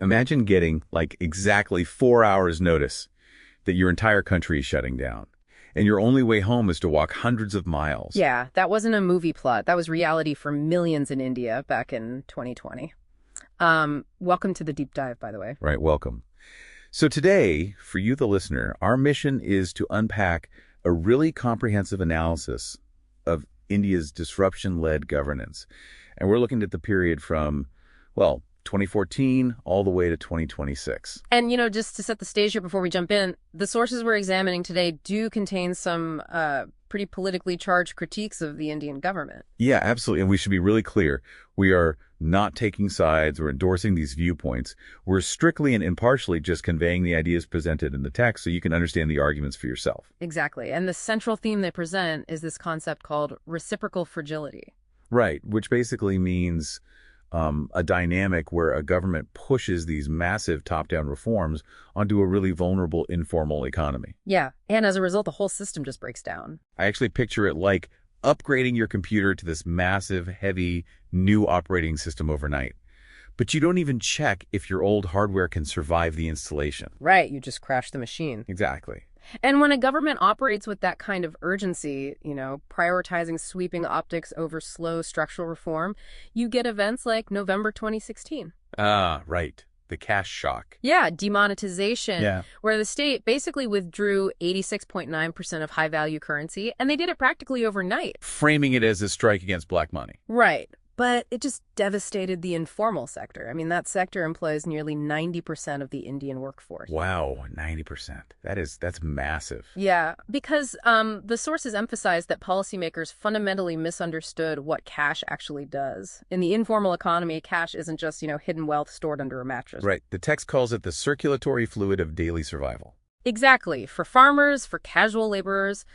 Imagine getting like exactly 4 hours notice that your entire country is shutting down, and your only way home is to walk hundreds of miles. Yeah, that wasn't a movie plot. That was reality for millions in India back in 2020. Welcome to the deep dive, by the way. Right, welcome. So today, for you, the listener, our mission is to unpack a really comprehensive analysis of India's disruption-led governance. And we're looking at the period from, well, 2014 all the way to 2026. And, just to set the stage here before we jump in, the sources we're examining today do contain some pretty politically charged critiques of the Indian government. Yeah, absolutely. And we should be really clear. We are not taking sides or endorsing these viewpoints. We're strictly and impartially just conveying the ideas presented in the text so you can understand the arguments for yourself. Exactly. And the central theme they present is this concept called reciprocal fragility. Right, which basically means a dynamic where a government pushes these massive top-down reforms onto a really vulnerable informal economy. Yeah, and as a result, the whole system just breaks down. I actually picture it like upgrading your computer to this massive, heavy, new operating system overnight. But you don't even check if your old hardware can survive the installation. Right, you just crash the machine. Exactly. And when a government operates with that kind of urgency, prioritizing sweeping optics over slow structural reform, you get events like November 2016. Ah, right. The cash shock. Yeah, demonetization, Yeah. where the state basically withdrew 86.9% of high-value currency, and they did it practically overnight. Framing it as a strike against black money. Right. But it just devastated the informal sector. I mean, that sector employs nearly 90% of the Indian workforce. Wow, 90%. That's massive. Yeah, because the sources emphasize that policymakers fundamentally misunderstood what cash actually does. In the informal economy, cash isn't just, hidden wealth stored under a mattress. Right. The text calls it the circulatory fluid of daily survival. Exactly. For farmers, for casual laborers,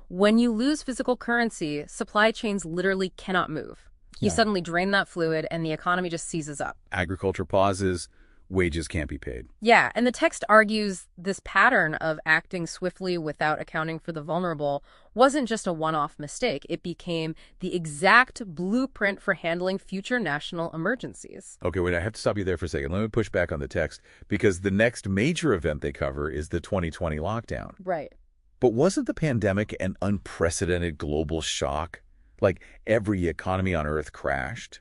when you lose physical currency, supply chains literally cannot move. You suddenly drain that fluid and the economy just seizes up. Agriculture pauses, wages can't be paid. Yeah, and the text argues this pattern of acting swiftly without accounting for the vulnerable wasn't just a one-off mistake. It became the exact blueprint for handling future national emergencies. Okay, wait, I have to stop you there for a second. Let me push back on the text, because the next major event they cover is the 2020 lockdown. Right. But wasn't the pandemic an unprecedented global shock? Like every economy on Earth crashed?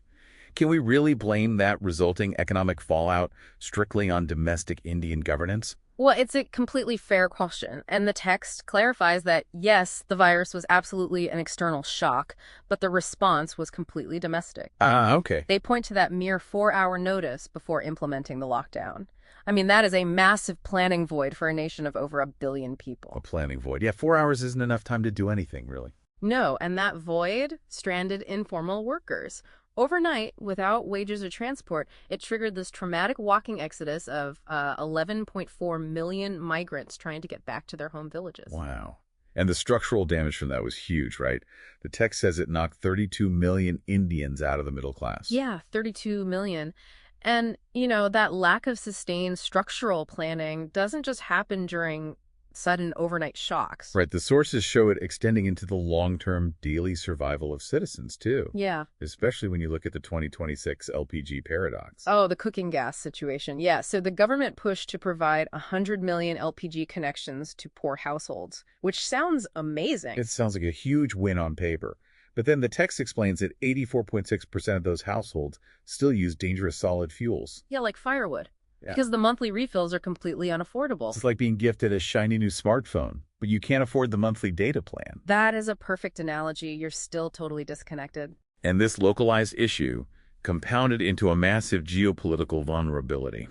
Can we really blame that resulting economic fallout strictly on domestic Indian governance? Well, it's a completely fair question, and the text clarifies that, yes, the virus was absolutely an external shock, but the response was completely domestic. Okay. They point to that mere 4-hour notice before implementing the lockdown. I mean, that is a massive planning void for a nation of over 1 billion people. A planning void. Yeah, 4 hours isn't enough time to do anything, really. No, and that void stranded informal workers. Overnight, without wages or transport, it triggered this traumatic walking exodus of 11.4 million migrants trying to get back to their home villages. Wow. And the structural damage from that was huge, right? The text says it knocked 32 million Indians out of the middle class. Yeah, 32 million. And, that lack of sustained structural planning doesn't just happen during sudden overnight shocks. Right. The sources show it extending into the long-term daily survival of citizens, too. Yeah. Especially when you look at the 2026 LPG paradox. Oh, the cooking gas situation. Yeah. So the government pushed to provide 100 million LPG connections to poor households, which sounds amazing. It sounds like a huge win on paper. But then the text explains that 84.6% of those households still use dangerous solid fuels. Yeah, like firewood. Yeah. Because the monthly refills are completely unaffordable. It's like being gifted a shiny new smartphone, but you can't afford the monthly data plan. That is a perfect analogy. You're still totally disconnected. And this localized issue compounded into a massive geopolitical vulnerability.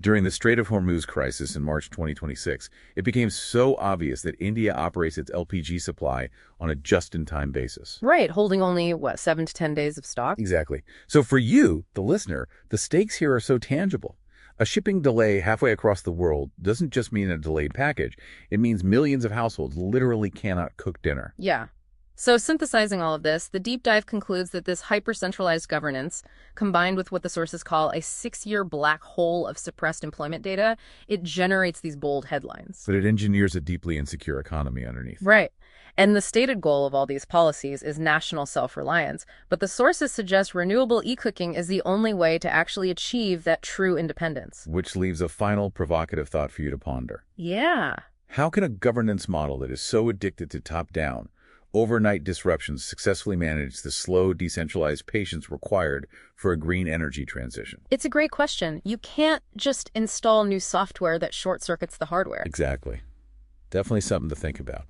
During the Strait of Hormuz crisis in March 2026, it became so obvious that India operates its LPG supply on a just-in-time basis. Right, holding only, 7 to 10 days of stock? Exactly. So for you, the listener, the stakes here are so tangible. A shipping delay halfway across the world doesn't just mean a delayed package. It means millions of households literally cannot cook dinner. Yeah. So synthesizing all of this, the deep dive concludes that this hyper-centralized governance, combined with what the sources call a 6-year black hole of suppressed employment data, it generates these bold headlines. But it engineers a deeply insecure economy underneath. Right. And the stated goal of all these policies is national self-reliance, but the sources suggest renewable e-cooking is the only way to actually achieve that true independence. Which leaves a final provocative thought for you to ponder. Yeah. How can a governance model that is so addicted to top-down, overnight disruptions successfully manage the slow, decentralized patience required for a green energy transition? It's a great question. You can't just install new software that short-circuits the hardware. Exactly. Definitely something to think about.